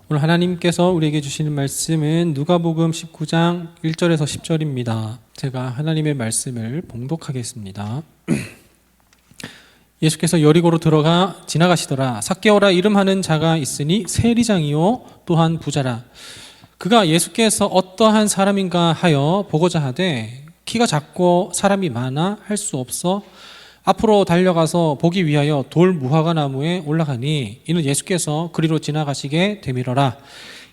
오늘 하나님께서 우리에게 주시는 말씀은 누가복음 19장 1절에서 10절입니다. 제가 하나님의 말씀을 봉독하겠습니다. 예수께서 여리고로 들어가 지나가시더라. 삭개오라 이름하는 자가 있으니 세리장이요 또한 부자라. 그가 예수께서 어떠한 사람인가 하여 보고자 하되 키가 작고 사람이 많아 할 수 없어 앞으로 달려가서 보기 위하여 돌 무화과 나무에 올라가니 이는 예수께서 그리로 지나가시게 되밀어라.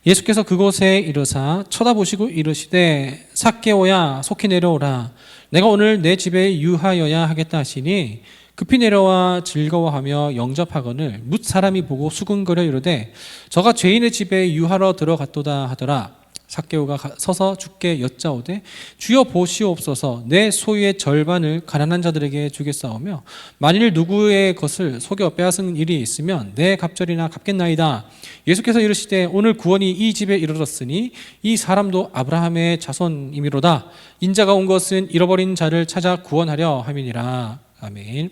예수께서 그곳에 이르사 쳐다보시고 이르시되 삭개오야 속히 내려오라. 내가 오늘 내 집에 유하여야 하겠다 하시니 급히 내려와 즐거워하며 영접하거늘 뭇 사람이 보고 수군거려 이르되 저가 죄인의 집에 유하러 들어갔도다 하더라. 삭개오가 서서 주께 여짜오되 주여 보시옵소서 내 소유의 절반을 가난한 자들에게 주겠사오며 만일 누구의 것을 속여 빼앗은 일이 있으면 내 갑절이나 갚겠나이다. 예수께서 이르시되 오늘 구원이 이 집에 이르렀으니 이 사람도 아브라함의 자손이미로다. 인자가 온 것은 잃어버린 자를 찾아 구원하려 함이니라. 아멘.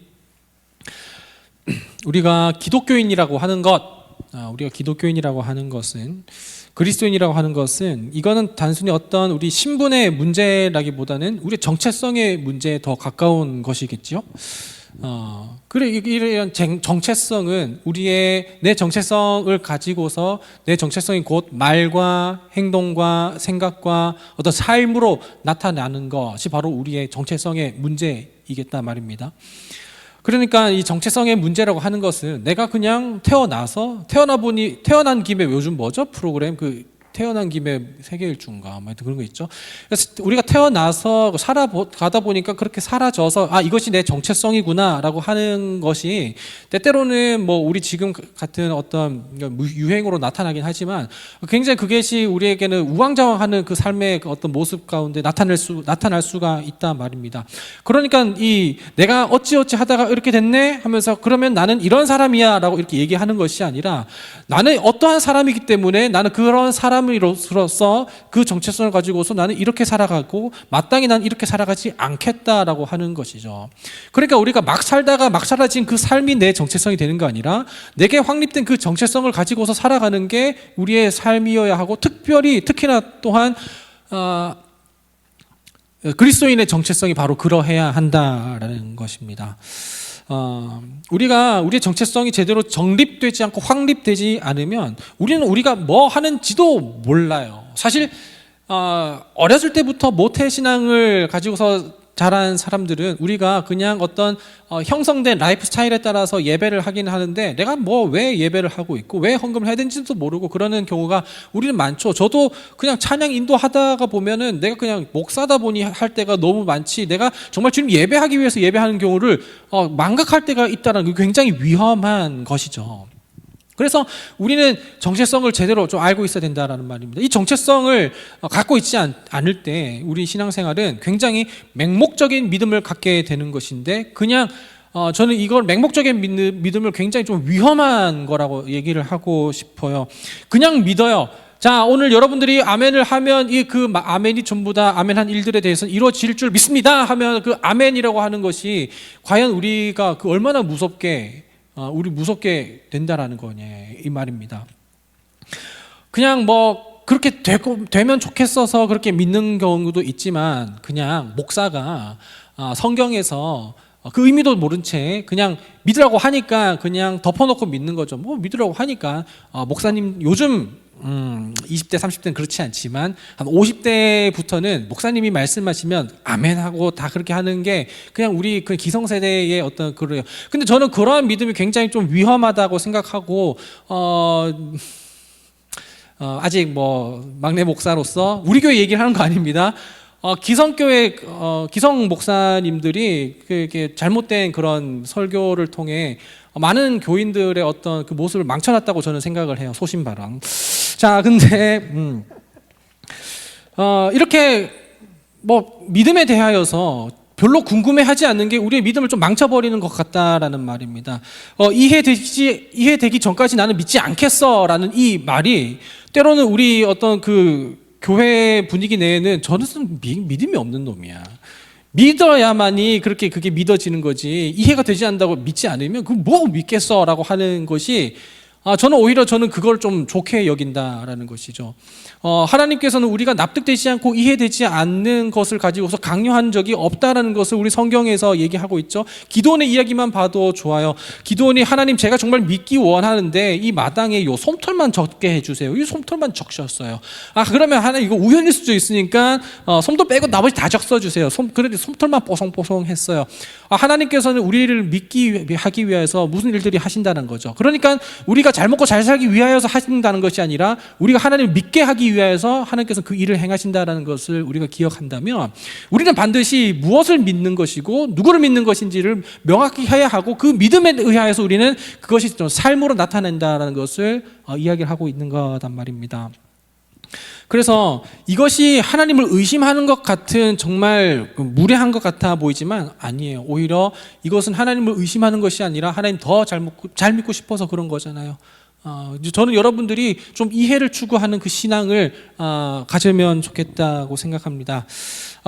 우리가 기독교인이라고 하는 것은 그리스도인이라고 하는 것은 이거는 단순히 어떤 우리 신분의 문제라기보다는 우리 정체성의 문제에 더 가까운 것이겠죠. 그래 이런 정체성은 내 정체성을 가지고서 내 정체성이 곧 말과 행동과 생각과 어떤 삶으로 나타나는 것이 바로 우리의 정체성의 문제이겠다 말입니다. 그러니까 이 정체성의 문제라고 하는 것은 내가 그냥 태어난 김에 요즘 뭐죠? 프로그램 태어난 김에 세계일주인가 그런 거 있죠. 그래서 우리가 태어나서 살아가다 보니까 그렇게 사라져서 이것이 내 정체성이구나라고 하는 것이 때때로는 뭐 우리 지금 같은 어떤 유행으로 나타나긴 하지만 굉장히 그것이 우리에게는 우왕좌왕하는 그 삶의 어떤 모습 가운데 나타날 수가 있단 말입니다. 그러니까 내가 어찌어찌 하다가 이렇게 됐네 하면서 그러면 나는 이런 사람이야라고 이렇게 얘기하는 것이 아니라 나는 어떠한 사람이기 때문에 나는 그런 사람으로서 그 정체성을 가지고서 나는 이렇게 살아가고 마땅히 난 이렇게 살아가지 않겠다라고 하는 것이죠. 그러니까 우리가 막 살다가 막 사라진 그 삶이 내 정체성이 되는 거 아니라 내게 확립된 그 정체성을 가지고서 살아가는 게 우리의 삶이어야 하고 특히나 또한 그리스도인의 정체성이 바로 그러해야 한다라는 것입니다. 우리가 우리의 정체성이 제대로 정립되지 않고 확립되지 않으면 우리가 뭐 하는지도 몰라요. 사실 어렸을 때부터 모태신앙을 가지고서 자란 사람들은 우리가 그냥 어떤 형성된 라이프 스타일에 따라서 예배를 하긴 하는데 내가 왜 예배를 하고 있고 왜 헌금을 해야 되는지도 모르고 그러는 경우가 우리는 많죠. 저도 그냥 찬양 인도하다가 보면은 내가 그냥 목사다 보니 할 때가 너무 많지 내가 정말 주님 예배하기 위해서 예배하는 경우를 망각할 때가 있다는 게 굉장히 위험한 것이죠. 그래서 우리는 정체성을 제대로 좀 알고 있어야 된다라는 말입니다. 이 정체성을 갖고 있지 않을 때 우리 신앙생활은 굉장히 맹목적인 믿음을 갖게 되는 것인데 그냥 저는 이걸 맹목적인 믿음을 굉장히 좀 위험한 거라고 얘기를 하고 싶어요. 그냥 믿어요. 자, 오늘 여러분들이 아멘을 하면 아멘이 전부 다 아멘한 일들에 대해서는 이루어질 줄 믿습니다 하면 그 아멘이라고 하는 것이 과연 우리가 얼마나 무섭게 된다라는 거냐 이 말입니다. 그냥 그렇게 되면 좋겠어서 그렇게 믿는 경우도 있지만 그냥 목사가 성경에서 그 의미도 모른 채 그냥 믿으라고 하니까 그냥 덮어놓고 믿는 거죠. 믿으라고 하니까 목사님 요즘 20대 30대는 그렇지 않지만 한 50대부터는 목사님이 말씀하시면 아멘하고 다 그렇게 하는 게 그냥 우리 그 기성세대의 어떤 그래요. 근데 저는 그러한 믿음이 굉장히 좀 위험하다고 생각하고 아직 막내 목사로서 우리 교회 얘기를 하는 거 아닙니다. 기성교회 기성 목사님들이 이렇게 잘못된 그런 설교를 통해 많은 교인들의 어떤 그 모습을 망쳐놨다고 저는 생각을 해요. 소신발언. 자, 근데 이렇게 믿음에 대하여서 별로 궁금해하지 않는 게 우리의 믿음을 좀 망쳐버리는 것 같다라는 말입니다. 이해되기 전까지 나는 믿지 않겠어라는 이 말이 때로는 우리 어떤 교회 분위기 내에는 저는 믿음이 없는 놈이야. 믿어야만이 그게 믿어지는 거지. 이해가 되지 않는다고 믿지 않으면 뭐 믿겠어라고 하는 것이 저는 오히려 그걸 좀 좋게 여긴다라는 것이죠. 하나님께서는 우리가 납득되지 않고 이해되지 않는 것을 가지고서 강요한 적이 없다라는 것을 우리 성경에서 얘기하고 있죠. 기도원의 이야기만 봐도 좋아요. 기도원이 하나님 제가 정말 믿기 원하는데 이 마당에 요 솜털만 적게 해주세요. 이 솜털만 적셨어요. 그러면 하나님 이거 우연일 수도 있으니까 솜털 빼고 나머지 다 적셔주세요. 그런데 솜털만 뽀송뽀송했어요. 하나님께서는 우리를 믿기 하기 위해서 무슨 일들이 하신다는 거죠. 그러니까 우리가 잘 먹고 잘 살기 위하여서 하신다는 것이 아니라 우리가 하나님을 믿게 하기 위해서 하나님께서 그 일을 행하신다는 것을 우리가 기억한다면 우리는 반드시 무엇을 믿는 것이고 누구를 믿는 것인지를 명확히 해야 하고 그 믿음에 의하여서 우리는 그것이 좀 삶으로 나타낸다는 것을 이야기를 하고 있는 거단 말입니다. 그래서 이것이 하나님을 의심하는 것 같은 정말 무례한 것 같아 보이지만 아니에요. 오히려 이것은 하나님을 의심하는 것이 아니라 하나님 더 잘 믿고 싶어서 그런 거잖아요. 저는 여러분들이 좀 이해를 추구하는 그 신앙을 가지면 좋겠다고 생각합니다.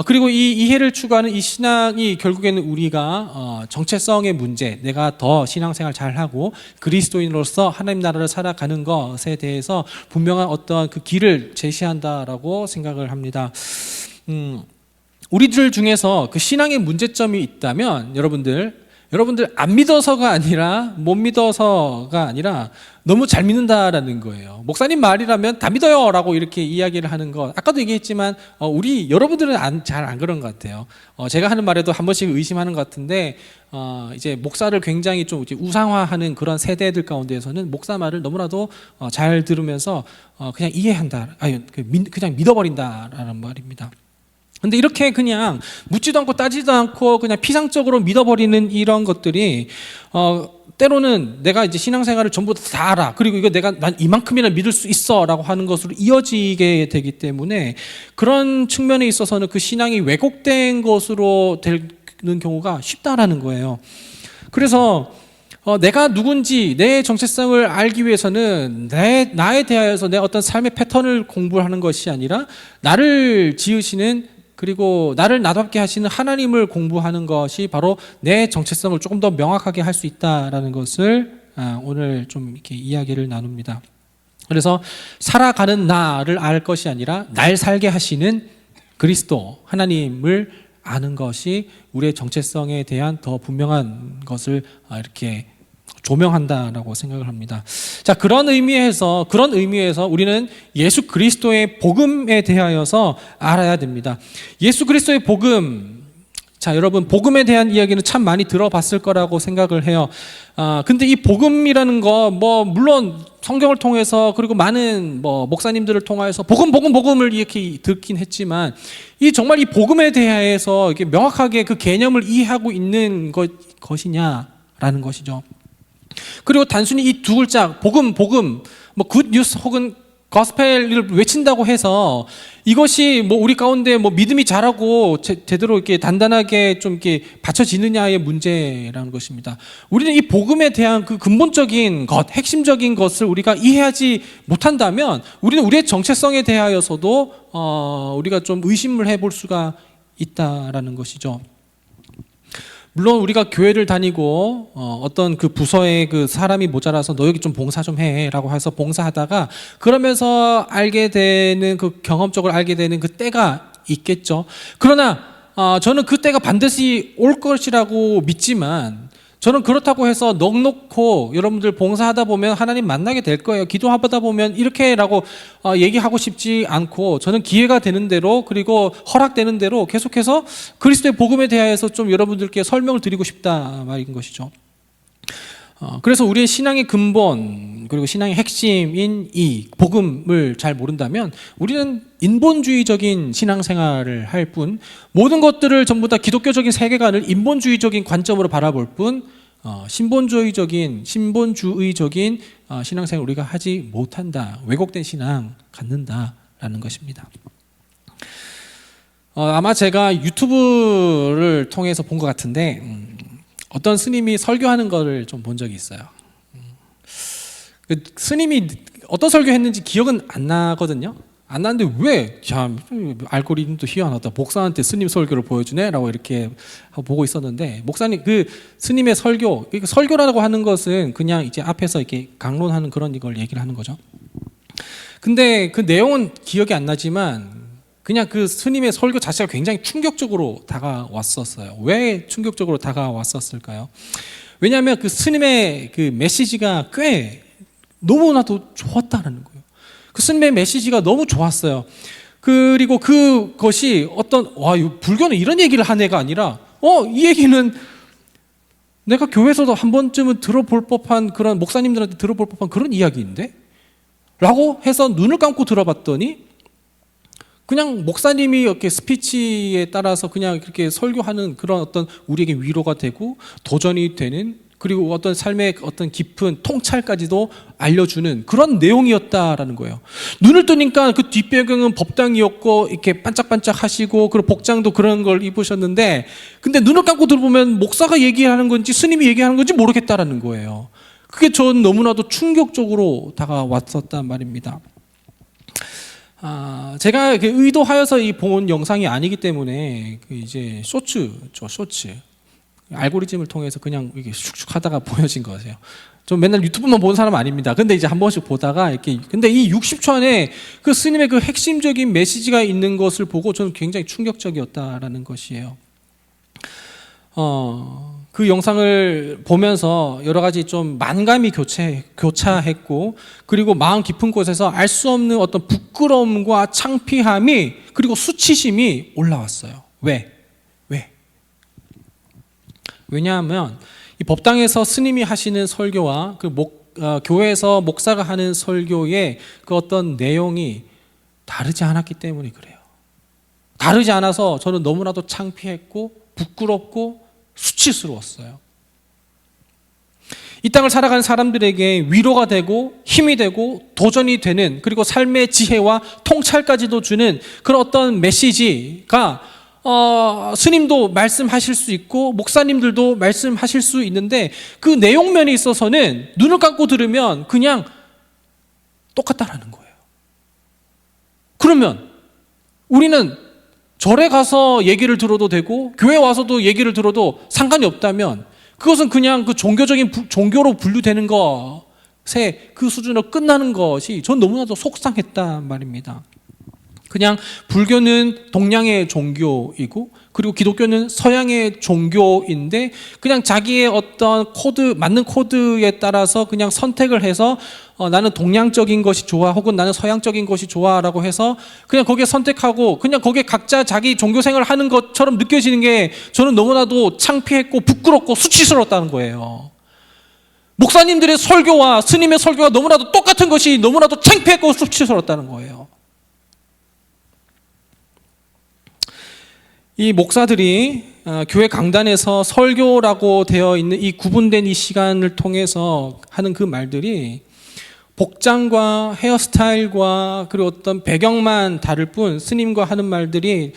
그리고 이 이해를 추구하는 이 신앙이 결국에는 우리가 정체성의 문제, 내가 더 신앙생활 잘하고 그리스도인으로서 하나님 나라를 살아가는 것에 대해서 분명한 어떤 그 길을 제시한다라고 생각을 합니다. 우리들 중에서 그 신앙의 문제점이 있다면 여러분들 안 믿어서가 아니라 못 믿어서가 아니라 너무 잘 믿는다라는 거예요. 목사님 말이라면 다 믿어요 라고 이렇게 이야기를 하는 것, 아까도 얘기했지만 여러분들은 잘 안 그런 것 같아요. 제가 하는 말에도 한 번씩 의심하는 것 같은데 이제 목사를 굉장히 좀 우상화하는 그런 세대들 가운데에서는 목사 말을 너무나도 잘 들으면서 그냥 이해한다, 그냥 믿어버린다라는 말입니다. 근데 이렇게 그냥 묻지도 않고 따지도 않고 그냥 피상적으로 믿어버리는 이런 것들이 때로는 내가 이제 신앙생활을 전부 다 알아, 그리고 난 이만큼이나 믿을 수 있어 라고 하는 것으로 이어지게 되기 때문에 그런 측면에 있어서는 그 신앙이 왜곡된 것으로 되는 경우가 쉽다라는 거예요. 그래서 내가 누군지 내 정체성을 알기 위해서는 나에 대하여서 내 어떤 삶의 패턴을 공부하는 것이 아니라 나를 지으시는, 그리고 나를 나답게 하시는 하나님을 공부하는 것이 바로 내 정체성을 조금 더 명확하게 할 수 있다라는 것을 오늘 좀 이렇게 이야기를 나눕니다. 그래서 살아가는 나를 알 것이 아니라 날 살게 하시는 그리스도 하나님을 아는 것이 우리의 정체성에 대한 더 분명한 것을 이렇게 조명한다라고 생각을 합니다. 자, 그런 의미에서 우리는 예수 그리스도의 복음에 대하여서 알아야 됩니다. 예수 그리스도의 복음, 자, 여러분 복음에 대한 이야기는 참 많이 들어봤을 거라고 생각을 해요. 근데 이 복음이라는 거 물론 성경을 통해서 그리고 많은 목사님들을 통해서 복음을 이렇게 듣긴 했지만 정말 이 복음에 대해서 이렇게 명확하게 그 개념을 이해하고 있는 것이냐라는 것이죠. 그리고 단순히 이 두 글자 복음, 굿뉴스 혹은 거스펠을 외친다고 해서 이것이 우리 가운데 믿음이 자라고 제대로 이렇게 단단하게 좀 이렇게 받쳐지느냐의 문제라는 것입니다. 우리는 이 복음에 대한 그 근본적인 것, 핵심적인 것을 우리가 이해하지 못한다면 우리는 우리의 정체성에 대하여서도 우리가 좀 의심을 해볼 수가 있다라는 것이죠. 물론 우리가 교회를 다니고 어떤 그 부서에 그 사람이 모자라서 너 여기 좀 봉사 좀 해라고 해서 봉사하다가 그러면서 알게 되는, 그 경험적으로 알게 되는 그 때가 있겠죠. 그러나 저는 그 때가 반드시 올 것이라고 믿지만, 저는 그렇다고 해서 넉넉고 여러분들 봉사하다 보면 하나님 만나게 될 거예요, 기도하다 보면 이렇게라고 얘기하고 싶지 않고, 저는 기회가 되는 대로 그리고 허락되는 대로 계속해서 그리스도의 복음에 대해서 좀 여러분들께 설명을 드리고 싶다 말인 것이죠. 그래서 우리의 신앙의 근본 그리고 신앙의 핵심인 이 복음을 잘 모른다면 우리는 인본주의적인 신앙생활을 할 뿐, 모든 것들을 전부 다 기독교적인 세계관을 인본주의적인 관점으로 바라볼 뿐 신본주의적인 신앙생활을 우리가 하지 못한다, 왜곡된 신앙 갖는다라는 것입니다. 아마 제가 유튜브를 통해서 본 것 같은데 어떤 스님이 설교하는 거를 좀 본 적이 있어요. 그 스님이 어떤 설교했는지 기억은 안 나거든요. 안 났는데 왜? 참 알고리즘도 희한하다. 목사한테 스님 설교를 보여주네라고 이렇게 보고 있었는데 목사님 그 스님의 설교, 설교라고 하는 것은 그냥 이제 앞에서 이렇게 강론하는 그런 이걸 얘기를 하는 거죠. 근데 그 내용은 기억이 안 나지만 그냥 그 스님의 설교 자체가 굉장히 충격적으로 다가왔었어요. 왜 충격적으로 다가왔었을까요? 왜냐하면 그 스님의 그 메시지가 꽤 너무나도 좋았다는 거예요. 그 스님의 메시지가 너무 좋았어요. 그리고 그것이 어떤 불교는 이런 얘기를 한 애가 아니라 이 얘기는 내가 교회에서도 한 번쯤은 들어볼 법한 그런 목사님들한테 들어볼 법한 그런 이야기인데? 라고 해서 눈을 감고 들어봤더니 그냥 목사님이 이렇게 스피치에 따라서 그냥 그렇게 설교하는 그런 어떤 우리에게 위로가 되고 도전이 되는 그리고 어떤 삶의 어떤 깊은 통찰까지도 알려주는 그런 내용이었다라는 거예요. 눈을 뜨니까 그 뒷배경은 법당이었고 이렇게 반짝반짝 하시고 그리고 복장도 그런 걸 입으셨는데 근데 눈을 감고 들어보면 목사가 얘기하는 건지 스님이 얘기하는 건지 모르겠다라는 거예요. 그게 전 너무나도 충격적으로 다가왔었단 말입니다. 제가 의도하여서 이 본 영상이 아니기 때문에 이제 쇼츠 알고리즘을 통해서 그냥 이게 슉슉 하다가 보여진 거세요. 좀 맨날 유튜브만 보는 사람 아닙니다. 근데 이제 한 번씩 보다가 이렇게 근데 이 60초 안에 그 스님의 그 핵심적인 메시지가 있는 것을 보고 저는 굉장히 충격적이었다라는 것이에요. 그 영상을 보면서 여러 가지 좀 만감이 교차했고 그리고 마음 깊은 곳에서 알 수 없는 어떤 부끄러움과 창피함이 그리고 수치심이 올라왔어요. 왜? 왜냐하면 이 법당에서 스님이 하시는 설교와 교회에서 목사가 하는 설교의 그 어떤 내용이 다르지 않았기 때문에 그래요. 다르지 않아서 저는 너무나도 창피했고 부끄럽고 수치스러웠어요. 이 땅을 살아가는 사람들에게 위로가 되고 힘이 되고 도전이 되는 그리고 삶의 지혜와 통찰까지도 주는 그런 어떤 메시지가 스님도 말씀하실 수 있고 목사님들도 말씀하실 수 있는데 그 내용면에 있어서는 눈을 감고 들으면 그냥 똑같다라는 거예요. 그러면 우리는 절에 가서 얘기를 들어도 되고 교회 와서도 얘기를 들어도 상관이 없다면 그것은 그냥 그 종교로 분류되는 것에 그 수준으로 끝나는 것이 전 너무나도 속상했단 말입니다. 그냥 불교는 동양의 종교이고 그리고 기독교는 서양의 종교인데 그냥 자기의 어떤 맞는 코드에 따라서 그냥 선택을 해서 나는 동양적인 것이 좋아 혹은 나는 서양적인 것이 좋아라고 해서 그냥 거기에 선택하고 그냥 거기에 각자 자기 종교 생활을 하는 것처럼 느껴지는 게 저는 너무나도 창피했고 부끄럽고 수치스러웠다는 거예요. 목사님들의 설교와 스님의 설교가 너무나도 똑같은 것이 너무나도 창피했고 수치스러웠다는 거예요. 이 목사들이 교회 강단에서 설교라고 되어 있는 이 구분된 이 시간을 통해서 하는 그 말들이 복장과 헤어스타일과 그리고 어떤 배경만 다를 뿐 스님과 하는 말들이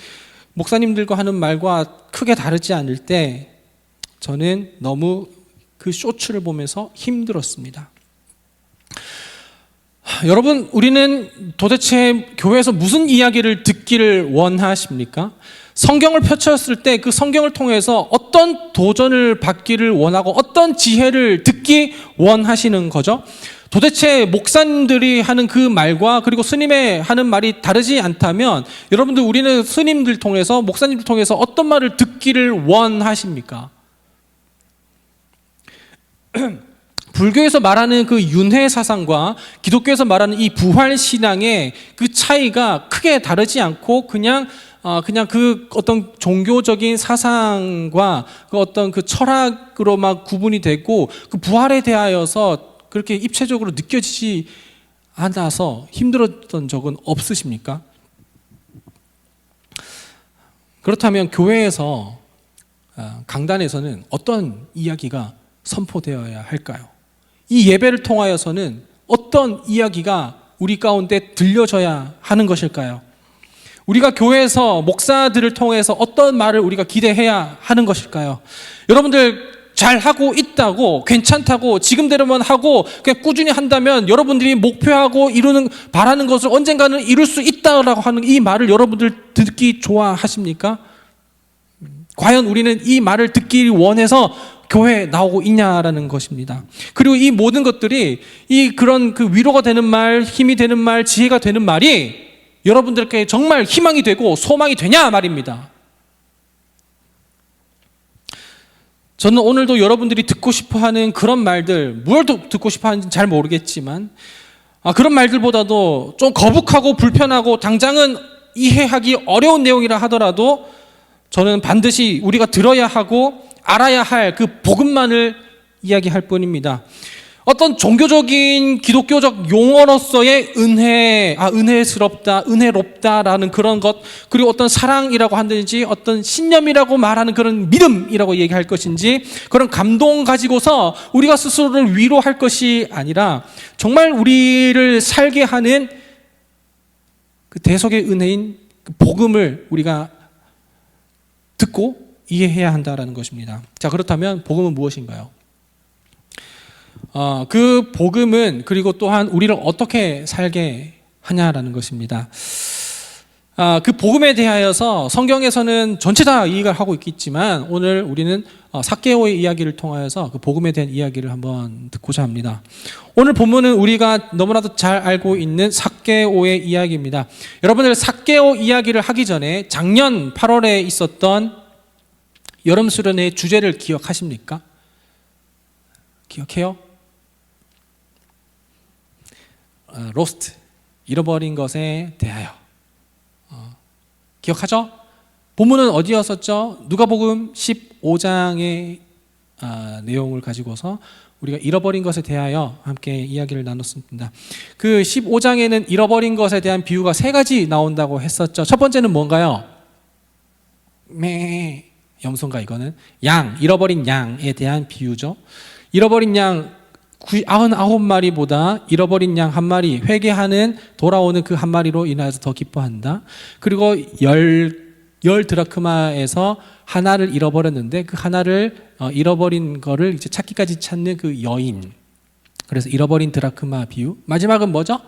목사님들과 하는 말과 크게 다르지 않을 때 저는 너무 그 쇼츠를 보면서 힘들었습니다. 여러분, 우리는 도대체 교회에서 무슨 이야기를 듣기를 원하십니까? 성경을 펼쳤을 때 그 성경을 통해서 어떤 도전을 받기를 원하고 어떤 지혜를 듣기 원하시는 거죠? 도대체 목사님들이 하는 그 말과 그리고 스님의 하는 말이 다르지 않다면 여러분들 우리는 스님들 통해서 목사님들 통해서 어떤 말을 듣기를 원하십니까? 불교에서 말하는 그 윤회 사상과 기독교에서 말하는 이 부활 신앙의 그 차이가 크게 다르지 않고 그냥 그 어떤 종교적인 사상과 그 어떤 그 철학으로만 구분이 되고 그 부활에 대하여서 그렇게 입체적으로 느껴지지 않아서 힘들었던 적은 없으십니까? 그렇다면 교회에서 강단에서는 어떤 이야기가 선포되어야 할까요? 이 예배를 통하여서는 어떤 이야기가 우리 가운데 들려져야 하는 것일까요? 우리가 교회에서 목사들을 통해서 어떤 말을 우리가 기대해야 하는 것일까요? 여러분들 잘하고 있다고, 괜찮다고, 지금대로만 하고 그냥 꾸준히 한다면 여러분들이 목표하고 바라는 것을 언젠가는 이룰 수 있다라고 하는 이 말을 여러분들 듣기 좋아하십니까? 과연 우리는 이 말을 듣기 원해서 교회에 나오고 있냐라는 것입니다. 그리고 이 모든 것들이 그런 위로가 되는 말, 힘이 되는 말, 지혜가 되는 말이 여러분들께 정말 희망이 되고 소망이 되냐 말입니다. 저는 오늘도 여러분들이 듣고 싶어하는 그런 말들, 뭘 듣고 싶어하는지 잘 모르겠지만 그런 말들보다도 좀 거북하고 불편하고 당장은 이해하기 어려운 내용이라 하더라도 저는 반드시 우리가 들어야 하고 알아야 할 그 복음만을 이야기할 뿐입니다. 어떤 종교적인 기독교적 용어로서의 은혜스럽다, 은혜롭다라는 그런 것, 그리고 어떤 사랑이라고 한다든지 어떤 신념이라고 말하는 그런 믿음이라고 얘기할 것인지, 그런 감동 가지고서 우리가 스스로를 위로할 것이 아니라 정말 우리를 살게 하는 그 대속의 은혜인 그 복음을 우리가 듣고 이해해야 한다라는 것입니다. 자, 그렇다면 복음은 무엇인가요? 그 복음은 그리고 또한 우리를 어떻게 살게 하냐라는 것입니다. 그 복음에 대하여서 성경에서는 전체 다 이해를 하고 있겠지만 오늘 우리는 삭개오의 이야기를 통하여서 그 복음에 대한 이야기를 한번 듣고자 합니다. 오늘 본문은 우리가 너무나도 잘 알고 있는 삭개오의 이야기입니다. 여러분들 삭개오 이야기를 하기 전에 작년 8월에 있었던 여름 수련회 주제를 기억하십니까? 기억해요? 로스트, 잃어버린 것에 대하여. 기억하죠? 본문은 어디였었죠? 누가복음 15장의 내용을 가지고서 우리가 잃어버린 것에 대하여 함께 이야기를 나눴습니다. 그 15장에는 잃어버린 것에 대한 비유가 3가지 나온다고 했었죠. 첫 번째는 뭔가요? 염소인가 이거는? 잃어버린 양에 대한 비유죠. 잃어버린 양 99마리보다 잃어버린 양 1마리, 회개하는 돌아오는 그 1마리로 인하여서 더 기뻐한다. 그리고 10 드라크마에서 하나를 잃어버렸는데 그 하나를 잃어버린 거를 이제 찾기까지 찾는 그 여인. 그래서 잃어버린 드라크마 비유. 마지막은 뭐죠?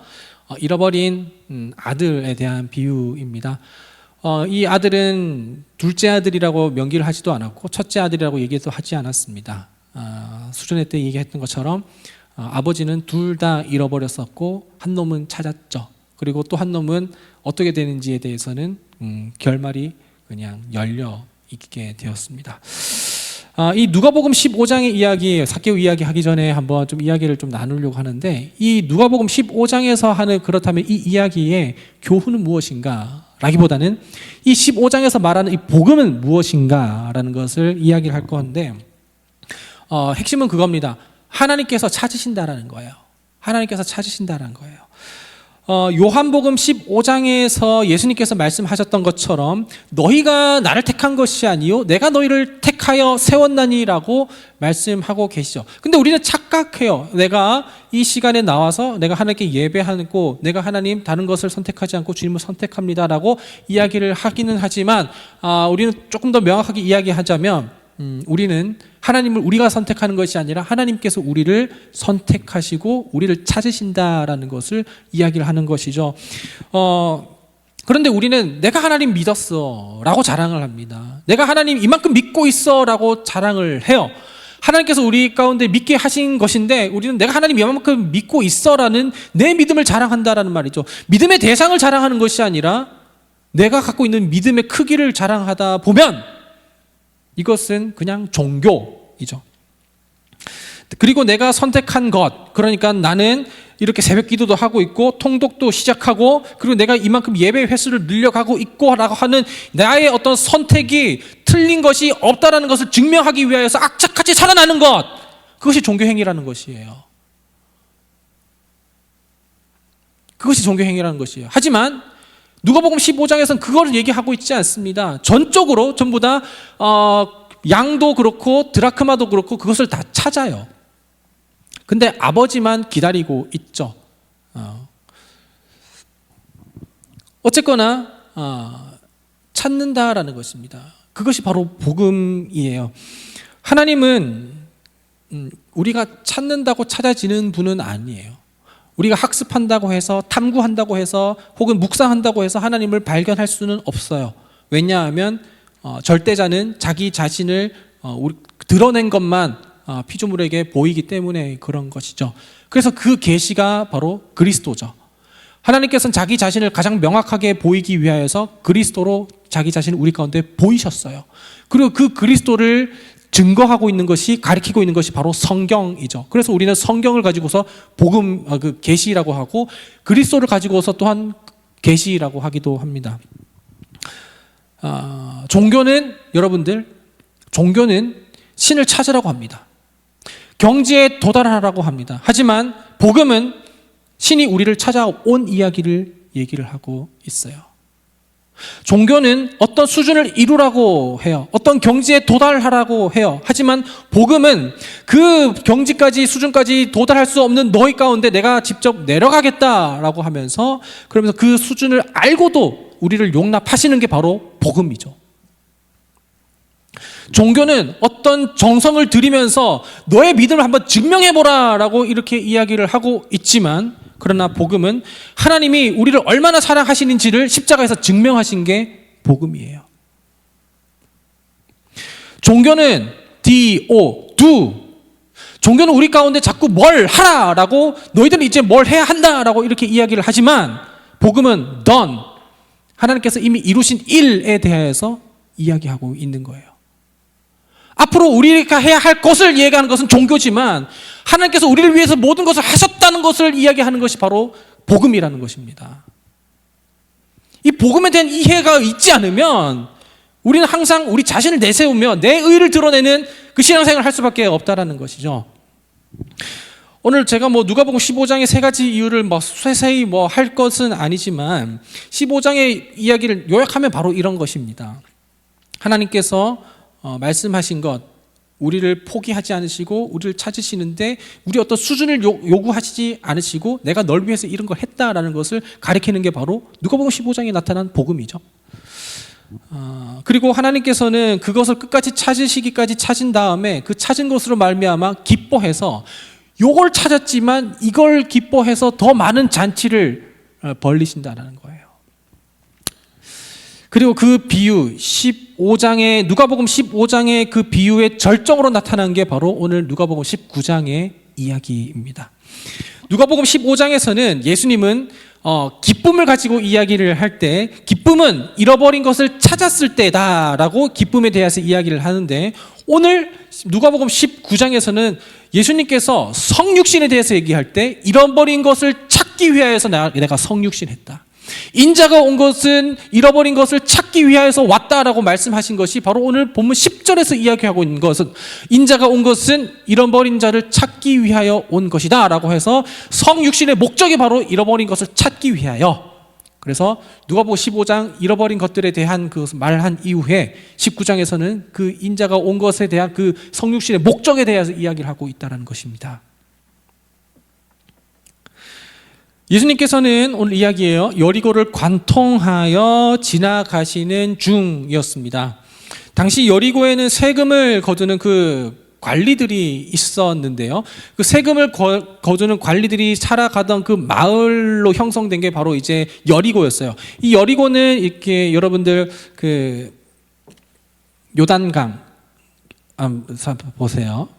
잃어버린 아들에 대한 비유입니다. 이 아들은 둘째 아들이라고 명기를 하지도 않았고 첫째 아들이라고 얘기도 하지 않았습니다. 수련회 때 얘기했던 것처럼 아버지는 둘 다 잃어버렸었고 한 놈은 찾았죠. 그리고 또 한 놈은 어떻게 되는지에 대해서는 결말이 그냥 열려 있게 되었습니다. 이 누가복음 15장의 이야기, 삭개오 이야기 하기 전에 한번 좀 이야기를 좀 나누려고 하는데, 이 누가복음 15장에서 하는 그렇다면 이 이야기의 교훈은 무엇인가? 라기보다는 이 15장에서 말하는 이 복음은 무엇인가? 라는 것을 이야기를 할 건데, 핵심은 그겁니다. 하나님께서 찾으신다라는 거예요. 하나님께서 찾으신다라는 거예요. 요한복음 15장에서 예수님께서 말씀하셨던 것처럼 너희가 나를 택한 것이 아니요 내가 너희를 택하여 세웠나니라고 말씀하고 계시죠. 근데 우리는 착각해요. 내가 이 시간에 나와서 내가 하나님께 예배하고 내가 하나님 다른 것을 선택하지 않고 주님을 선택합니다라고 이야기를 하기는 하지만 우리는 조금 더 명확하게 이야기하자면 우리는 하나님을 우리가 선택하는 것이 아니라 하나님께서 우리를 선택하시고 우리를 찾으신다라는 것을 이야기를 하는 것이죠. 그런데 우리는 내가 하나님 믿었어 라고 자랑을 합니다. 내가 하나님 이만큼 믿고 있어 라고 자랑을 해요. 하나님께서 우리 가운데 믿게 하신 것인데 우리는 내가 하나님 이만큼 믿고 있어 라는 내 믿음을 자랑한다라는 말이죠. 믿음의 대상을 자랑하는 것이 아니라 내가 갖고 있는 믿음의 크기를 자랑하다 보면 이것은 그냥 종교이죠. 그리고 내가 선택한 것, 그러니까 나는 이렇게 새벽 기도도 하고 있고 통독도 시작하고 그리고 내가 이만큼 예배 횟수를 늘려가고 있고 라고 하는 나의 어떤 선택이 틀린 것이 없다라는 것을 증명하기 위하여서 악착같이 살아나는 것, 그것이 종교행위라는 것이에요. 그것이 종교행위라는 것이에요. 하지만 누가복음 15장에서는 그걸 얘기하고 있지 않습니다. 전적으로 전부 다 양도 그렇고 드라크마도 그렇고 그것을 다 찾아요. 근데 아버지만 기다리고 있죠. 어쨌거나 찾는다라는 것입니다. 그것이 바로 복음이에요. 하나님은 우리가 찾는다고 찾아지는 분은 아니에요. 우리가 학습한다고 해서, 탐구한다고 해서, 혹은 묵상한다고 해서 하나님을 발견할 수는 없어요. 왜냐하면 절대자는 자기 자신을 드러낸 것만 피조물에게 보이기 때문에 그런 것이죠. 그래서 그 계시가 바로 그리스도죠. 하나님께서는 자기 자신을 가장 명확하게 보이기 위하여서 그리스도로 자기 자신을 우리 가운데 보이셨어요. 그리고 그 그리스도를 증거하고 있는 것이, 가리키고 있는 것이 바로 성경이죠. 그래서 우리는 성경을 가지고서 복음, 그 계시라고 하고, 그리스도를 가지고서 또한 계시라고 하기도 합니다. 종교는, 여러분들, 종교는 신을 찾으라고 합니다. 경지에 도달하라고 합니다. 하지만 복음은 신이 우리를 찾아온 이야기를 얘기를 하고 있어요. 종교는 어떤 수준을 이루라고 해요. 어떤 경지에 도달하라고 해요. 하지만 복음은 그 경지까지, 수준까지 도달할 수 없는 너희 가운데 내가 직접 내려가겠다라고 하면서, 그러면서 그 수준을 알고도 우리를 용납하시는 게 바로 복음이죠. 종교는 어떤 정성을 들이면서 너의 믿음을 한번 증명해보라 라고 이렇게 이야기를 하고 있지만, 그러나 복음은 하나님이 우리를 얼마나 사랑하시는지를 십자가에서 증명하신 게 복음이에요. 종교는 do. 종교는 우리 가운데 자꾸 뭘 하라라고, 너희들은 이제 뭘 해야 한다라고 이렇게 이야기를 하지만, 복음은 done. 하나님께서 이미 이루신 일에 대해서 이야기하고 있는 거예요. 앞으로 우리가 해야 할 것을 이야기하는 것은 종교지만, 하나님께서 우리를 위해서 모든 것을 하셨다는 것을 이야기하는 것이 바로 복음이라는 것입니다. 이 복음에 대한 이해가 있지 않으면 우리는 항상 우리 자신을 내세우며 내 의를 드러내는 그 신앙생활을 할 수밖에 없다라는 것이죠. 오늘 제가 누가복음 15장의 세 가지 이유를 세세히 할 것은 아니지만, 15장의 이야기를 요약하면 바로 이런 것입니다. 하나님께서 말씀하신 것, 우리를 포기하지 않으시고 우리를 찾으시는데 우리 어떤 수준을 요구하시지 않으시고 내가 널 위해서 이런 걸 했다라는 것을 가리키는 게 바로 누가복음 15장에 나타난 복음이죠. 그리고 하나님께서는 그것을 끝까지 찾으시기까지 찾은 다음에 그 찾은 것으로 말미암아 기뻐해서, 요걸 찾았지만 이걸 기뻐해서 더 많은 잔치를 벌리신다는 거예요. 그리고 그 비유, 누가복음 15장의 그 비유의 절정으로 나타난 게 바로 오늘 누가복음 19장의 이야기입니다. 누가복음 15장에서는 예수님은 기쁨을 가지고 이야기를 할 때, 기쁨은 잃어버린 것을 찾았을 때다라고 기쁨에 대해서 이야기를 하는데, 오늘 누가복음 19장에서는 예수님께서 성육신에 대해서 얘기할 때, 잃어버린 것을 찾기 위하여서 내가 성육신했다. 인자가 온 것은 잃어버린 것을 찾기 위하여서 왔다라고 말씀하신 것이 바로 오늘 본문 10절에서 이야기하고 있는 것은, 인자가 온 것은 잃어버린 자를 찾기 위하여 온 것이다 라고 해서 성육신의 목적이 바로 잃어버린 것을 찾기 위하여. 그래서 누가복음 15장 잃어버린 것들에 대한 그 말한 이후에 19장에서는 그 인자가 온 것에 대한 그 성육신의 목적에 대해서 이야기를 하고 있다는 것입니다. 예수님께서는 오늘 이야기예요. 여리고를 관통하여 지나가시는 중이었습니다. 당시 여리고에는 세금을 거두는 그 관리들이 있었는데요. 그 세금을 거두는 관리들이 살아가던 그 마을로 형성된 게 바로 이제 여리고였어요. 이 여리고는 이렇게 여러분들 그 요단강 보세요.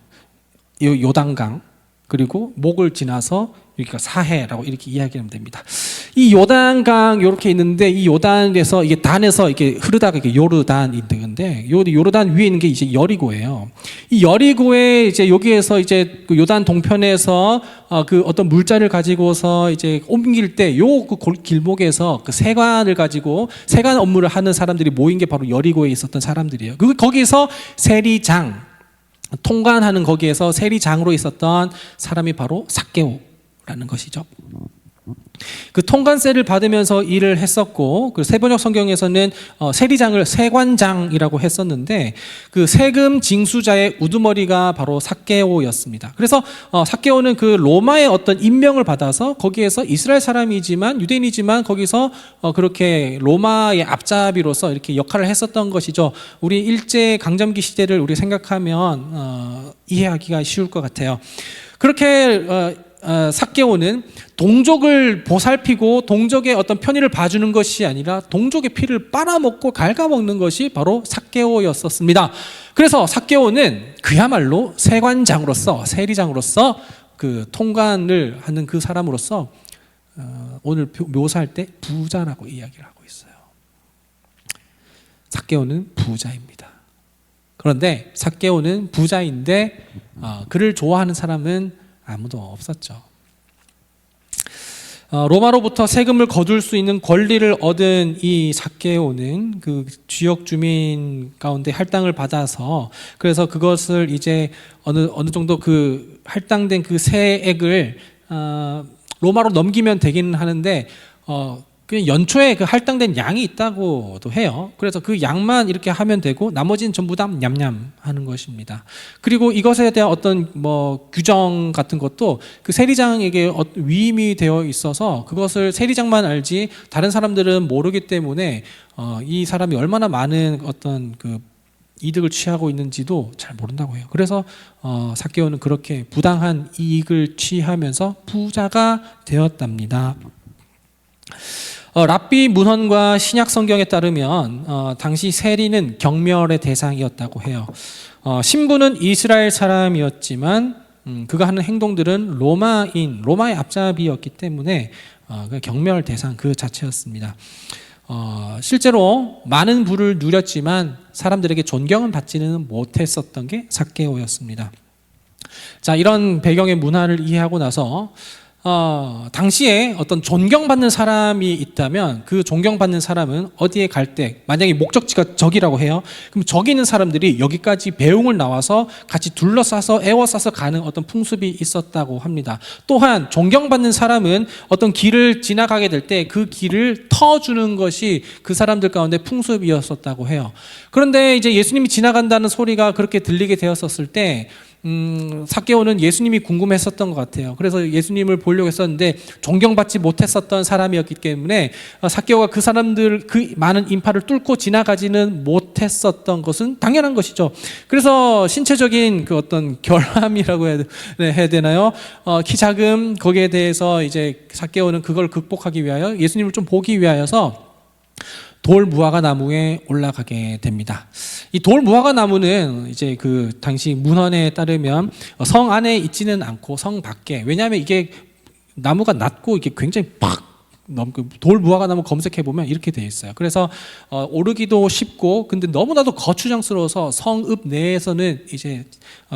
요단강, 그리고 목을 지나서 그러니까 사해라고 이렇게 이야기하면 됩니다. 이 요단강 이렇게 있는데, 이 요단에서 이게 단에서 이렇게 흐르다가 이게 요르단이 되는데, 요르단 위에 있는 게 이제 여리고예요. 이 여리고에 이제 여기에서 이제 그 요단 동편에서 그 어떤 물자를 가지고서 이제 옮길 때 요 그 길목에서 그 세관을 가지고 세관 업무를 하는 사람들이 모인 게 바로 여리고에 있었던 사람들이에요. 거기서 세리장, 통관하는 거기에서 세리장으로 있었던 사람이 바로 삭개오라는 것이죠. 그 통관세를 받으면서 일을 했었고, 그 세번역 성경에서는 세리장을 세관장이라고 했었는데, 그 세금 징수자의 우두머리가 바로 삭개오였습니다. 그래서 삭개오는 그 로마의 어떤 임명을 받아서 거기에서 이스라엘 사람이지만 유대인이지만 거기서 그렇게 로마의 앞잡이로서 이렇게 역할을 했었던 것이죠. 우리 일제 강점기 시대를 우리 생각하면 이해하기가 쉬울 것 같아요. 그렇게 삭개오는 동족을 보살피고 동족의 어떤 편의를 봐주는 것이 아니라 동족의 피를 빨아먹고 갉아먹는 것이 바로 삭개오였었습니다. 그래서 삭개오는 그야말로 세관장으로서, 세리장으로서 그 통관을 하는 그 사람으로서 오늘 묘사할 때 부자라고 이야기를 하고 있어요. 삭개오는 부자입니다. 그런데 삭개오는 부자인데 그를 좋아하는 사람은 아무도 없었죠. 로마로부터 세금을 거둘 수 있는 권리를 얻은 이 삭개오는 그 지역 주민 가운데 할당을 받아서, 그래서 그것을 이제 어느 정도 그 할당된 그 세액을 로마로 넘기면 되기는 하는데 그 연초에 그 할당된 양이 있다고도 해요. 그래서 그 양만 이렇게 하면 되고 나머지는 전부 다 냠냠 하는 것입니다. 그리고 이것에 대한 어떤 규정 같은 것도 그 세리장에게 위임이 되어 있어서 그것을 세리장만 알지 다른 사람들은 모르기 때문에 이 사람이 얼마나 많은 어떤 그 이득을 취하고 있는지도 잘 모른다고 해요. 그래서 삭개오는 그렇게 부당한 이익을 취하면서 부자가 되었답니다. 랍비 문헌과 신약 성경에 따르면 당시 세리는 경멸의 대상이었다고 해요. 신부는 이스라엘 사람이었지만 그가 하는 행동들은 로마의 앞잡이였기 때문에 경멸 대상 그 자체였습니다. 실제로 많은 부를 누렸지만 사람들에게 존경은 받지는 못했었던 게 삭개오였습니다. 자, 이런 배경의 문화를 이해하고 나서 당시에 어떤 존경받는 사람이 있다면 그 존경받는 사람은 어디에 갈 때, 만약에 목적지가 저기라고 해요. 그럼 저기 있는 사람들이 여기까지 배웅을 나와서 같이 둘러싸서 에워싸서 가는 어떤 풍습이 있었다고 합니다. 또한 존경받는 사람은 어떤 길을 지나가게 될 때 그 길을 터주는 것이 그 사람들 가운데 풍습이었었다고 해요. 그런데 이제 예수님이 지나간다는 소리가 그렇게 들리게 되었었을 때 삭개오는 예수님이 궁금했었던 것 같아요. 그래서 예수님을 보려고 했었는데 존경받지 못했었던 사람이었기 때문에 삭개오가 그 사람들 그 많은 인파를 뚫고 지나가지는 못했었던 것은 당연한 것이죠. 그래서 신체적인 그 어떤 결함이라고 해야 되나요? 키 작음 거기에 대해서 이제 삭개오는 그걸 극복하기 위하여 예수님을 좀 보기 위하여서 돌 무화과 나무에 올라가게 됩니다. 이 돌 무화과 나무는 이제 그 당시 문헌에 따르면 성 안에 있지는 않고 성 밖에, 왜냐하면 이게 나무가 낮고 이게 굉장히 돌 무화과 나무 검색해 보면 이렇게 되어 있어요. 그래서 오르기도 쉽고 근데 너무나도 거추장스러워서 성읍 내에서는 이제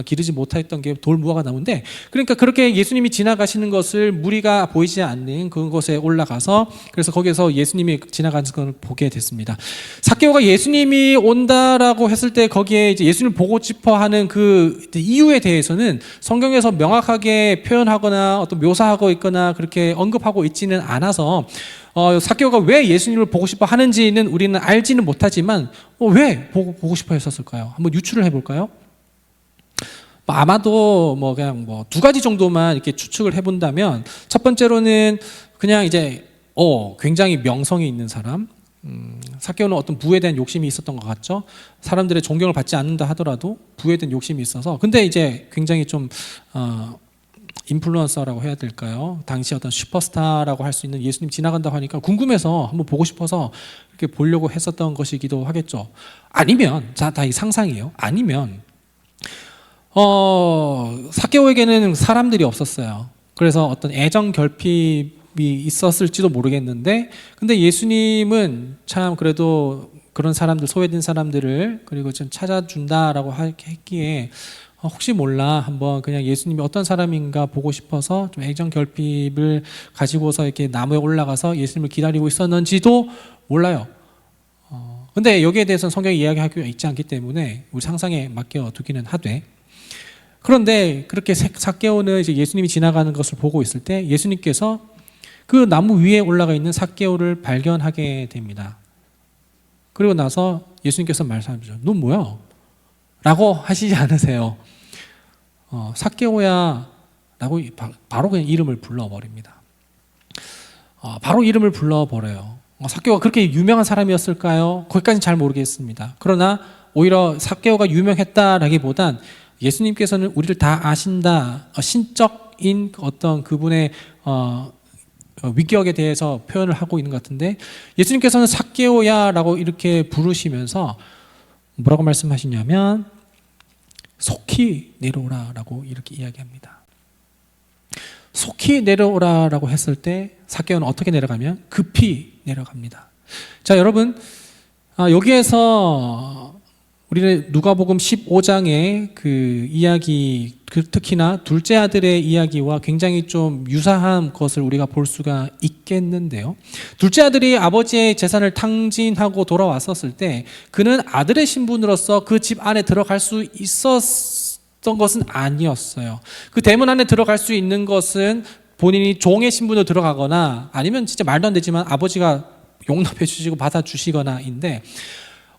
기르지 못했던 게 돌 무화과 나무인데, 그러니까 그렇게 예수님이 지나가시는 것을 무리가 보이지 않는 그곳에 올라가서 그래서 거기에서 예수님이 지나가는 걸 보게 됐습니다. 삭개오가 예수님이 온다라고 했을 때 거기에 이제 예수님을 보고 싶어하는 그 이유에 대해서는 성경에서 명확하게 표현하거나 어떤 묘사하고 있거나 그렇게 언급하고 있지는 않아서 삭개오가 왜 예수님을 보고 싶어 하는지는 우리는 알지는 못하지만 왜 보고 싶어 했었을까요? 한번 유추를 해볼까요? 아마도 그냥 두 가지 정도만 이렇게 추측을 해본다면, 첫 번째로는 그냥 이제 굉장히 명성이 있는 사람, 삭개오는 어떤 부에 대한 욕심이 있었던 것 같죠. 사람들의 존경을 받지 않는다 하더라도 부에 대한 욕심이 있어서, 근데 이제 굉장히 좀 인플루언서라고 해야 될까요? 당시 어떤 슈퍼스타라고 할 수 있는 예수님 지나간다고 하니까 궁금해서 한번 보고 싶어서 이렇게 보려고 했었던 것이기도 하겠죠. 아니면 다 이 상상이에요. 아니면 삭개오에게는 사람들이 없었어요. 그래서 어떤 애정 결핍이 있었을지도 모르겠는데, 근데 예수님은 참 그래도 그런 사람들, 소외된 사람들을 그리고 좀 찾아준다라고 했기에 혹시 몰라 한번 그냥 예수님이 어떤 사람인가 보고 싶어서 좀 애정 결핍을 가지고서 이렇게 나무에 올라가서 예수님을 기다리고 있었는지도 몰라요. 근데 여기에 대해서는 성경이 이야기하고 있지 않기 때문에 우리 상상에 맡겨 두기는 하되, 그런데 그렇게 삭개오는 이제 예수님이 지나가는 것을 보고 있을 때 예수님께서 그 나무 위에 올라가 있는 삭개오를 발견하게 됩니다. 그리고 나서 예수님께서 말씀하시죠. 너 뭐야? 라고 하시지 않으세요. 삭개오야 라고 바로 그냥 이름을 불러버립니다. 바로 이름을 불러버려요. 삭개오가 그렇게 유명한 사람이었을까요? 거기까지는 잘 모르겠습니다. 그러나 오히려 삭개오가 유명했다라기보단 예수님께서는 우리를 다 아신다, 신적인 어떤 그분의 위격에 대해서 표현을 하고 있는 것 같은데, 예수님께서는 삭개오야라고 이렇게 부르시면서 뭐라고 말씀하시냐면 속히 내려오라라고 이렇게 이야기합니다. 속히 내려오라라고 했을 때 삭개오는 어떻게 내려가면 급히 내려갑니다. 자, 여러분, 여기에서 우리는 누가복음 15장의 그 이야기, 특히나 둘째 아들의 이야기와 굉장히 좀 유사한 것을 우리가 볼 수가 있겠는데요. 둘째 아들이 아버지의 재산을 탕진하고 돌아왔었을 때 그는 아들의 신분으로서 그 집 안에 들어갈 수 있었던 것은 아니었어요. 그 대문 안에 들어갈 수 있는 것은 본인이 종의 신분으로 들어가거나 아니면 진짜 말도 안 되지만 아버지가 용납해 주시고 받아주시거나인데,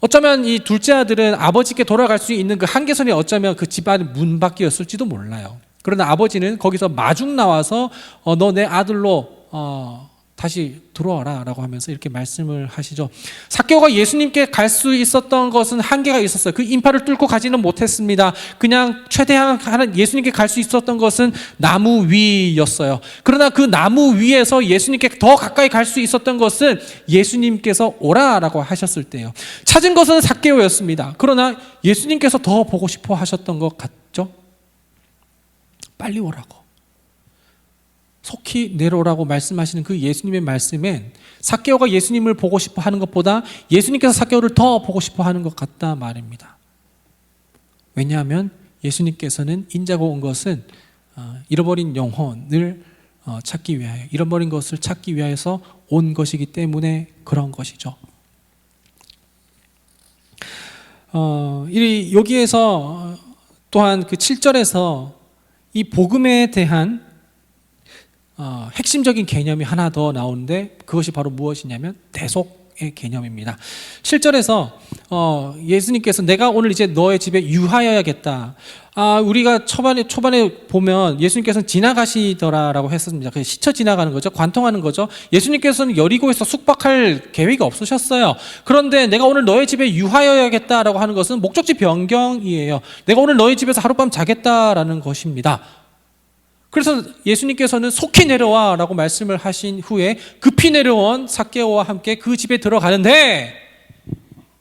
어쩌면 이 둘째 아들은 아버지께 돌아갈 수 있는 그 한계선이 어쩌면 그 집안의 문 밖이었을지도 몰라요. 그러나 아버지는 거기서 마중 나와서 너 내 아들로 다시 들어와라 라고 하면서 이렇게 말씀을 하시죠. 삭개오가 예수님께 갈 수 있었던 것은 한계가 있었어요. 그 인파를 뚫고 가지는 못했습니다. 그냥 최대한 예수님께 갈 수 있었던 것은 나무 위였어요. 그러나 그 나무 위에서 예수님께 더 가까이 갈 수 있었던 것은 예수님께서 오라라고 하셨을 때예요. 찾은 것은 삭개오였습니다. 그러나 예수님께서 더 보고 싶어 하셨던 것 같죠? 빨리 오라고, 속히 내려오라고 말씀하시는 그 예수님의 말씀엔 삭개오가 예수님을 보고 싶어 하는 것보다 예수님께서 삭개오를 더 보고 싶어 하는 것 같다 말입니다. 왜냐하면 예수님께서는 인자고 온 것은 잃어버린 영혼을 찾기 위하여, 잃어버린 것을 찾기 위하여서 온 것이기 때문에 그런 것이죠. 여기에서 또한 그 7절에서 이 복음에 대한 핵심적인 개념이 하나 더 나오는데, 그것이 바로 무엇이냐면 대속의 개념입니다. 7절에서 예수님께서 내가 오늘 이제 너의 집에 유하여야겠다. 우리가 초반에 보면 예수님께서는 지나가시더라라고 했습니다. 그래서 스쳐 지나가는 거죠. 관통하는 거죠. 예수님께서는 여리고에서 숙박할 계획이 없으셨어요. 그런데 내가 오늘 너의 집에 유하여야겠다라고 하는 것은 목적지 변경이에요. 내가 오늘 너의 집에서 하룻밤 자겠다라는 것입니다. 그래서 예수님께서는 속히 내려와 라고 말씀을 하신 후에 급히 내려온 삭개오와 함께 그 집에 들어가는데,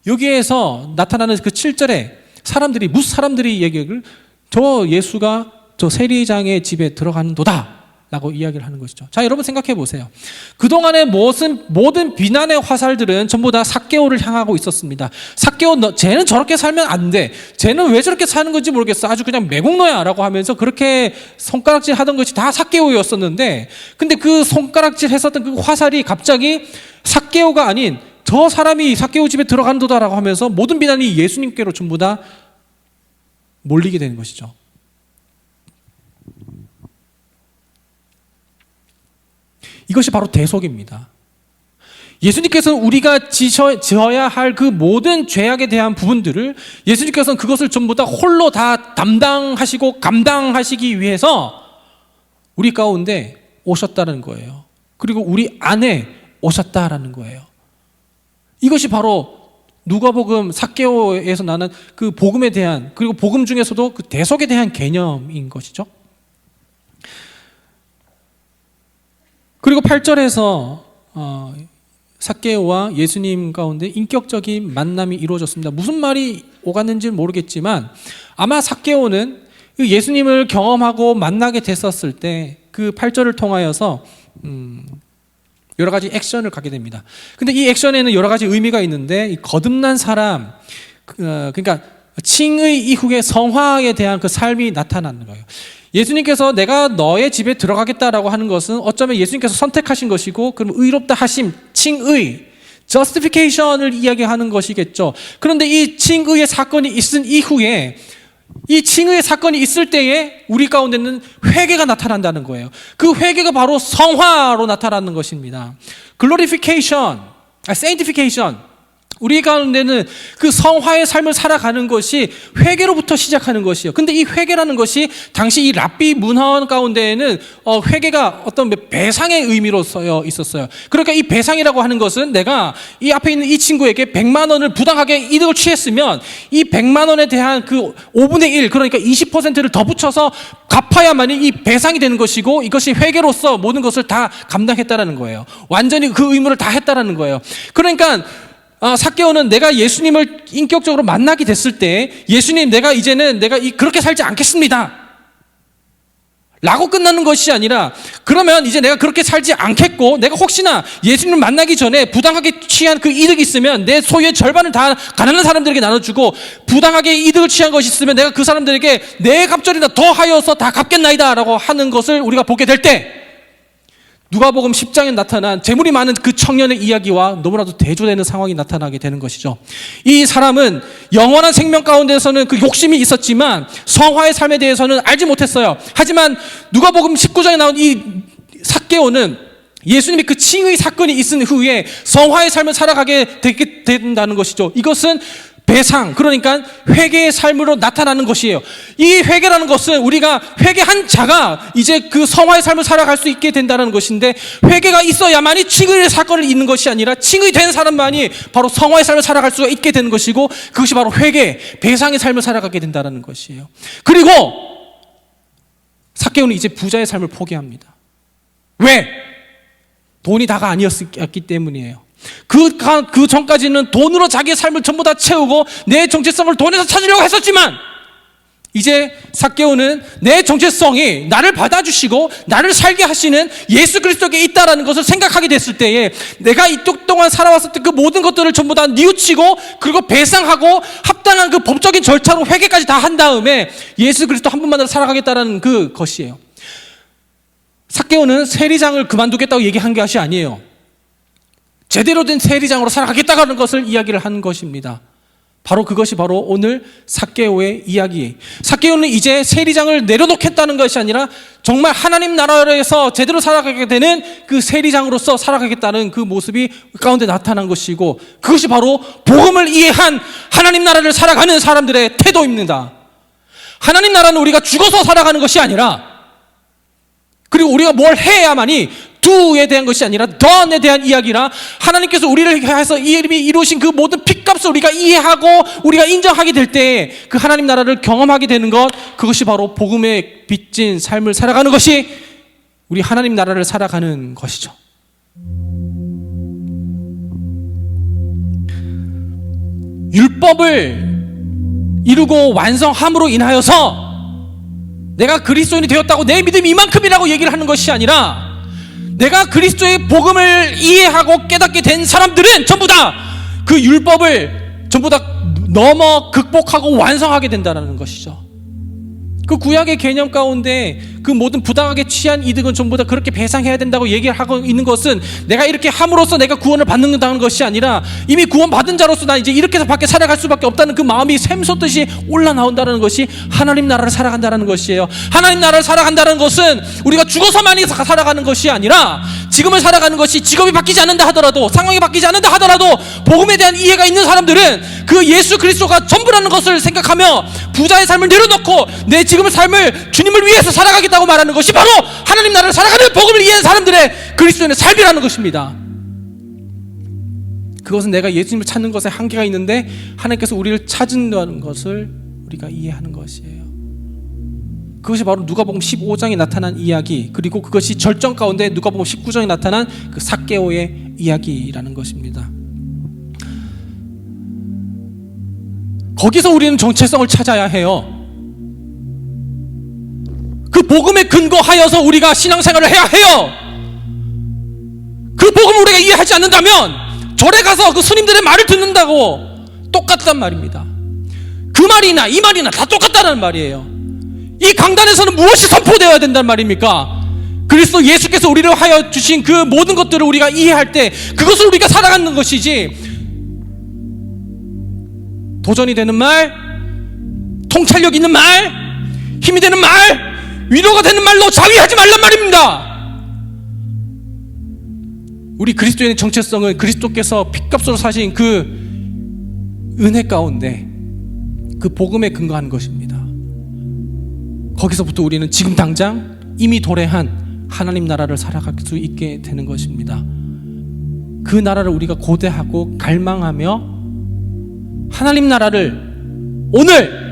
여기에서 나타나는 그 7절에 무슨 사람들이 얘기를 저 예수가 저 세리장의 집에 들어가는도다 라고 이야기를 하는 것이죠. 자, 여러분 생각해 보세요. 그동안의 모든 비난의 화살들은 전부 다 삭개오를 향하고 있었습니다. 삭개오, 쟤는 저렇게 살면 안 돼. 쟤는 왜 저렇게 사는 건지 모르겠어. 아주 그냥 매국노야 라고 하면서 그렇게 손가락질 하던 것이 다 삭개오였었는데, 근데 그 손가락질 했었던 그 화살이 갑자기 삭개오가 아닌 저 사람이 삭개오 집에 들어간도다 라고 하면서 모든 비난이 예수님께로 전부 다 몰리게 되는 것이죠. 이것이 바로 대속입니다. 예수님께서는 우리가 지어야 할 그 모든 죄악에 대한 부분들을 예수님께서는 그것을 전부 다 홀로 다 담당하시고 감당하시기 위해서 우리 가운데 오셨다는 거예요. 그리고 우리 안에 오셨다라는 거예요. 이것이 바로 누가복음 삭개오에서 나는 그 복음에 대한, 그리고 복음 중에서도 그 대속에 대한 개념인 것이죠. 그리고 8절에서 삭개오와 예수님 가운데 인격적인 만남이 이루어졌습니다. 무슨 말이 오갔는지는 모르겠지만 아마 삭개오는 예수님을 경험하고 만나게 됐었을 때 그 8절을 통하여서 여러 가지 액션을 갖게 됩니다. 근데 이 액션에는 여러 가지 의미가 있는데, 이 거듭난 사람, 그러니까 칭의 이후의 성화에 대한 그 삶이 나타나는 거예요. 예수님께서 내가 너의 집에 들어가겠다라고 하는 것은 어쩌면 예수님께서 선택하신 것이고, 그럼 의롭다 하심, 칭의, justification을 이야기하는 것이겠죠. 그런데 이 칭의의 사건이 있은 이후에 이 칭의의 사건이 있을 때에 우리 가운데는 회개가 나타난다는 거예요. 그 회개가 바로 성화로 나타나는 것입니다. 글로리피케이션, 세인티피케이션, 우리 가운데는 그 성화의 삶을 살아가는 것이 회개로부터 시작하는 것이에요. 근데 이 회개라는 것이 당시 이 랍비 문화 가운데에는 회개가 어떤 배상의 의미로 있었어요. 그러니까 이 배상이라고 하는 것은 내가 이 앞에 있는 이 친구에게 100만 원을 부당하게 이득을 취했으면 이 100만 원에 대한 그 5분의 1, 그러니까 20%를 더 붙여서 갚아야만이 이 배상이 되는 것이고, 이것이 회개로서 모든 것을 다 감당했다라는 거예요. 완전히 그 의무를 다 했다라는 거예요. 그러니까 삭개오는 내가 예수님을 인격적으로 만나게 됐을 때, 예수님, 내가 그렇게 살지 않겠습니다 라고 끝나는 것이 아니라, 그러면 이제 내가 그렇게 살지 않겠고, 내가 혹시나 예수님을 만나기 전에 부당하게 취한 그 이득이 있으면 내 소유의 절반을 다 가난한 사람들에게 나눠주고, 부당하게 이득을 취한 것이 있으면 내가 그 사람들에게 내 갑절이나 더 하여서 다 갚겠나이다 라고 하는 것을 우리가 보게 될 때, 누가복음 10장에 나타난 재물이 많은 그 청년의 이야기와 너무나도 대조되는 상황이 나타나게 되는 것이죠. 이 사람은 영원한 생명 가운데서는 그 욕심이 있었지만 성화의 삶에 대해서는 알지 못했어요. 하지만 누가복음 19장에 나온 이 삭개오는 예수님이 그 칭의 사건이 있은 후에 성화의 삶을 살아가게 되게 된다는 것이죠. 이것은 배상, 그러니까 회개의 삶으로 나타나는 것이에요. 이 회개라는 것은 우리가 회개한 자가 이제 그 성화의 삶을 살아갈 수 있게 된다는 것인데, 회개가 있어야만이 칭의의 사건을 잇는 것이 아니라 칭의된 사람만이 바로 성화의 삶을 살아갈 수가 있게 되는 것이고, 그것이 바로 회개, 배상의 삶을 살아가게 된다는 것이에요. 그리고 삭개오는 이제 부자의 삶을 포기합니다. 왜? 돈이 다가 아니었기 때문이에요. 그 전까지는 돈으로 자기의 삶을 전부 다 채우고 내 정체성을 돈에서 찾으려고 했었지만, 이제 삭개오는 내 정체성이 나를 받아주시고 나를 살게 하시는 예수 그리스도께 있다라는 것을 생각하게 됐을 때에, 내가 이쪽 동안 살아왔을 때 그 모든 것들을 전부 다 뉘우치고, 그리고 배상하고 합당한 그 법적인 절차로 회개까지 다 한 다음에 예수 그리스도 한 분만으로 살아가겠다라는 그 것이에요. 삭개오는 세리장을 그만두겠다고 얘기한 것이 아니에요. 제대로 된 세리장으로 살아가겠다는 것을 이야기를 한 것입니다. 바로 그것이 바로 오늘 삭개오의 이야기. 삭개오는 이제 세리장을 내려놓겠다는 것이 아니라 정말 하나님 나라에서 제대로 살아가게 되는 그 세리장으로서 살아가겠다는 그 모습이 가운데 나타난 것이고, 그것이 바로 복음을 이해한 하나님 나라를 살아가는 사람들의 태도입니다. 하나님 나라는 우리가 죽어서 살아가는 것이 아니라, 그리고 우리가 뭘 해야만이 do에 대한 것이 아니라 done에 대한 이야기라, 하나님께서 우리를 해서 이미 이루신 그 모든 핏값을 우리가 이해하고 우리가 인정하게 될 때 그 하나님 나라를 경험하게 되는 것, 그것이 바로 복음에 빚진 삶을 살아가는 것이 우리 하나님 나라를 살아가는 것이죠. 율법을 이루고 완성함으로 인하여서 내가 그리스도인이 되었다고 내 믿음이 이만큼이라고 얘기를 하는 것이 아니라, 내가 그리스도의 복음을 이해하고 깨닫게 된 사람들은 전부 다 그 율법을 전부 다 넘어 극복하고 완성하게 된다는 것이죠. 그 구약의 개념 가운데 그 모든 부당하게 취한 이득은 전부 다 그렇게 배상해야 된다고 얘기를 하고 있는 것은, 내가 이렇게 함으로써 내가 구원을 받는다는 것이 아니라, 이미 구원받은 자로서 나 이제 이렇게 해서 밖에 살아갈 수밖에 없다는 그 마음이 샘솟듯이 올라나온다는 것이 하나님 나라를 살아간다는 것이에요. 하나님 나라를 살아간다는 것은 우리가 죽어서만이 살아가는 것이 아니라, 지금을 살아가는 것이 직업이 바뀌지 않는다 하더라도, 상황이 바뀌지 않는다 하더라도 복음에 대한 이해가 있는 사람들은 그 예수 그리스도가 전부라는 것을 생각하며 부자의 삶을 내려놓고 내 지금의 삶을 주님을 위해서 살아가겠다고 말하는 것이 바로 하나님 나라를 살아가는 복음을 이해한 사람들의 그리스도인의 삶이라는 것입니다. 그것은 내가 예수님을 찾는 것에 한계가 있는데 하나님께서 우리를 찾는다는 것을 우리가 이해하는 것이에요. 그것이 바로 누가복음 15장에 나타난 이야기, 그리고 그것이 절정 가운데 누가복음 19장에 나타난 그 삭개오의 이야기라는 것입니다. 거기서 우리는 정체성을 찾아야 해요. 그 복음에 근거하여서 우리가 신앙생활을 해야 해요. 그 복음을 우리가 이해하지 않는다면 절에 가서 그 스님들의 말을 듣는다고 똑같단 말입니다. 그 말이나 이 말이나 다 똑같다는 말이에요. 이 강단에서는 무엇이 선포되어야 된단 말입니까? 그리스도 예수께서 우리를 하여 주신 그 모든 것들을 우리가 이해할 때 그것을 우리가 살아가는 것이지, 도전이 되는 말, 통찰력 있는 말, 힘이 되는 말, 위로가 되는 말로 자위하지 말란 말입니다. 우리 그리스도인의 정체성은 그리스도께서 핏값으로 사신 그 은혜 가운데 그 복음에 근거하는 것입니다. 거기서부터 우리는 지금 당장 이미 도래한 하나님 나라를 살아갈 수 있게 되는 것입니다. 그 나라를 우리가 고대하고 갈망하며 하나님 나라를 오늘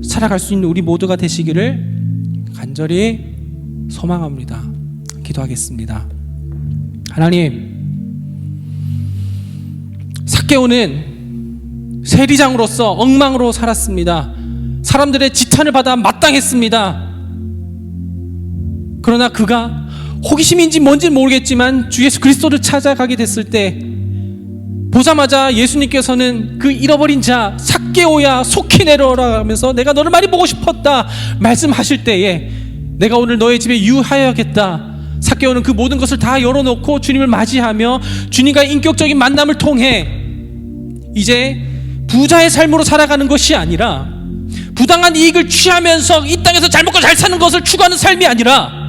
살아갈 수 있는 우리 모두가 되시기를 간절히 소망합니다. 기도하겠습니다. 하나님, 삭개오는 세리장으로서 엉망으로 살았습니다. 사람들의 지탄을 받아 마땅했습니다. 그러나 그가 호기심인지 뭔지 모르겠지만 주 예수 그리스도를 찾아가게 됐을 때 보자마자 예수님께서는 그 잃어버린 자 삭개오야 속히 내려오라 하면서 내가 너를 많이 보고 싶었다 말씀하실 때에 내가 오늘 너의 집에 유하여야겠다. 삭개오는 그 모든 것을 다 열어놓고 주님을 맞이하며 주님과의 인격적인 만남을 통해 이제 부자의 삶으로 살아가는 것이 아니라 부당한 이익을 취하면서 이 땅에서 잘 먹고 잘 사는 것을 추구하는 삶이 아니라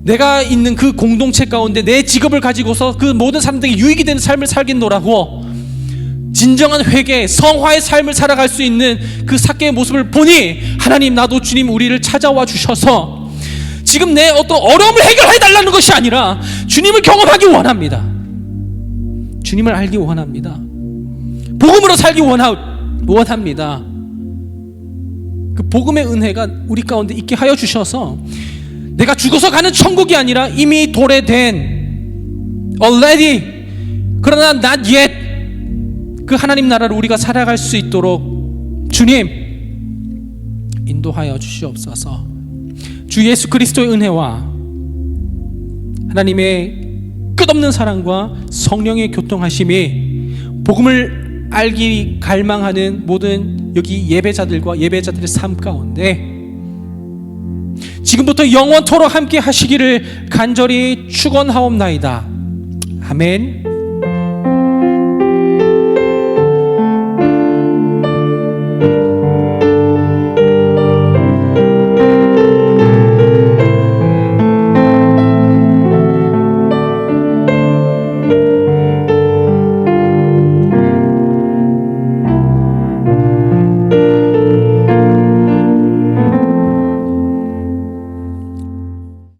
내가 있는 그 공동체 가운데 내 직업을 가지고서 그 모든 사람들에게 유익이 되는 삶을 살겠노라고 진정한 회개, 성화의 삶을 살아갈 수 있는 그 삭개의 모습을 보니 하나님, 나도 주님 우리를 찾아와 주셔서 지금 내 어떤 어려움을 해결해 달라는 것이 아니라 주님을 경험하기 원합니다. 주님을 알기 원합니다. 복음으로 살기 원합니다. 그 복음의 은혜가 우리 가운데 있게 하여 주셔서 내가 죽어서 가는 천국이 아니라 이미 도래된 already 그러나 not yet 그 하나님 나라를 우리가 살아갈 수 있도록 주님 인도하여 주시옵소서. 주 예수 그리스도의 은혜와 하나님의 끝없는 사랑과 성령의 교통하심이 복음을 알기 갈망하는 모든 여기 예배자들과 예배자들의 삶 가운데 지금부터 영원토록 함께 하시기를 간절히 축원하옵나이다. 아멘.